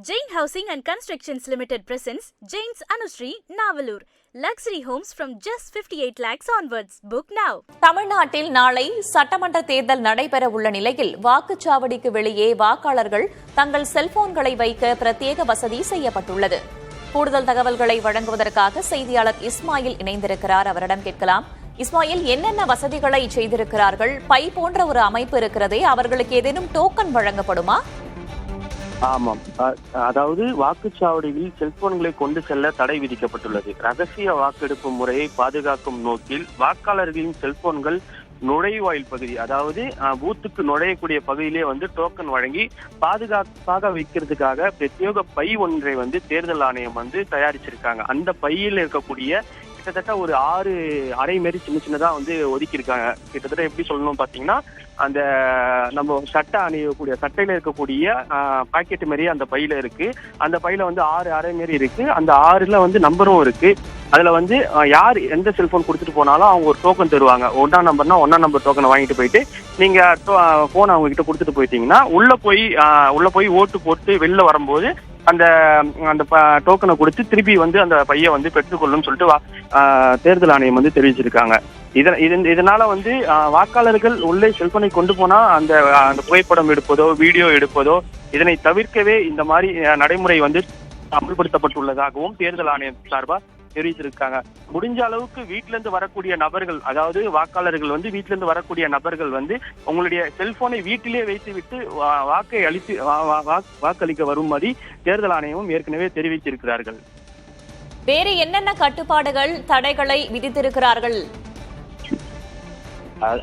Jain Housing and Constructions Limited presents Jain's Anushree, Navalur. Luxury homes from just 58 lakhs onwards. Book now. தமிழ்நாட்டில் நாளை சட்டமன்ற தேர்தல் நடைபெற உள்ள நிலையில் வாக்குச்சாவடிக்கு வெளியே வாக்காளர்கள் தங்கள் செல்போன்களை வைக்க பிரத்யேக வசதி செய்யப்பட்டுள்ளது. கூடுதல் தகவல்களை வழங்குவதற்காக செய்தியாளர் இஸ்மாயில் இணைந்திருக்கிறார். அவரிடம் கேட்கலாம். இஸ்மாயில், என்னென்ன வசதிகளை செய்திருக்கிறார்கள்? பை போன்ற ஒரு அமைப்பு இருக்கிறதே, அவர்களுக்கு ஏதேனும் டோக்கன் வழங்கப்படுமா? ஆமாம், அதாவது வாக்குச்சாவடியில் செல்போன்களை கொண்டு செல்ல தடை விதிக்கப்பட்டுள்ளது. ரகசிய வாக்கெடுப்பு முறையை பாதுகாக்கும் நோக்கில் வாக்காளர்களின் செல்போன்கள் நுழைவாயில் பகுதி, அதாவது பூத்துக்கு நுழையக்கூடிய பகுதியிலே டோக்கன் வழங்கி பாதுகாப்பாக வைக்கிறதுக்காக பிரத்யேக பை ஒன்றை தேர்தல் ஆணையம் தயாரிச்சிருக்காங்க. அந்த பையில் இருக்கக்கூடிய கிட்டத்தட்ட ஒரு 6 அறை மாரி சின்னதா ஒதுக்கி இருக்காங்க. கிட்டத்தட்ட எப்படி சொல்லணும் பாத்தீங்கன்னா, அந்த நம்ம சட்டை அணியக்கூடிய சட்டையில இருக்கக்கூடிய பாக்கெட் மாரி அந்த பையில இருக்கு. அந்த பையில 6 அறை மாரி இருக்கு. அந்த 6ல நம்பரும் இருக்கு. அதுல யார் எந்த செல்போன் கொடுத்துட்டு போனாலும் அவங்க ஒரு டோக்கன் தருவாங்க. 1ஆம் நம்பர்னா 1ஆம் நம்பர் டோக்கனை வாங்கிட்டு போயிட்டு நீங்க போன் அவங்க கிட்ட கொடுத்துட்டு போயிட்டீங்கன்னா உள்ள போய் ஓட்டு போட்டு வெளில வரும்போது அந்த டோக்கனை கொடுத்து திருப்பி அந்த பையை பெற்றுக்கொள்ளும் சொல்லிட்டு தேர்தல் ஆணையம் தெரிவிச்சிருக்காங்க. இதனால வாக்காளர்கள் உள்ளே செல்போனை கொண்டு போனா அந்த புகைப்படம் எடுப்பதோ வீடியோ எடுப்பதோ இதனை தவிர்க்கவே இந்த மாதிரி நடைமுறை அமல்படுத்தப்பட்டுள்ளதாகவும் தேர்தல் ஆணையம் சார்பா தெரிவிச்சிருக்காங்க. முடிஞ்ச அளவுக்கு வீட்டுல இருந்து வரக்கூடிய நபர்கள், அதாவது வாக்காளர்கள் வீட்டுல இருந்து வரக்கூடிய நபர்கள் உங்களுடைய செல்போனை வீட்டிலே வைத்து விட்டு வாக்கை அளித்து வாக்களிக்க வரும்படி தேர்தல் ஆணையமும் ஏற்கனவே தெரிவித்திருக்கிறார்கள். வேறு என்னென்ன கட்டுப்பாடுகள், தடைகளை விதித்திருக்கிறார்கள்?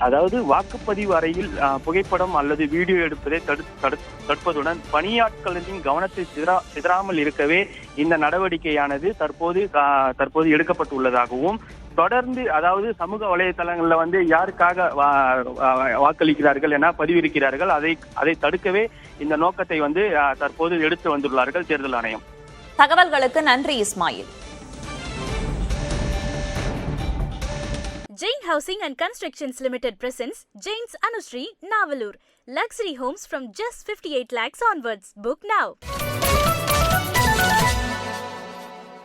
அதாவது வாக்குப்பதிவு அறையில் புகைப்படம் அல்லது வீடியோ எடுப்பதை தடுப்பதுடன் பணியாட்களின் கவனத்தை சிதறாமல் இருக்கவே இந்த நடவடிக்கையானது தற்போது எடுக்கப்பட்டுள்ளதாகவும், தொடர்ந்து அதாவது சமூக வலைதளங்கள்ல யாருக்காக வாக்களிக்கிறார்கள் என பதிவிருக்கிறார்கள், அதை தடுக்கவே இந்த நோக்கத்தை தற்போது எடுத்து வந்துள்ளார்கள் தேர்தல் ஆணையம். தகவல்களுக்கு நன்றி Ismail. Jain Housing and Constructions Limited presents Jain's Anushree, Navalur. Luxury homes from just 58 lakhs onwards. Book now.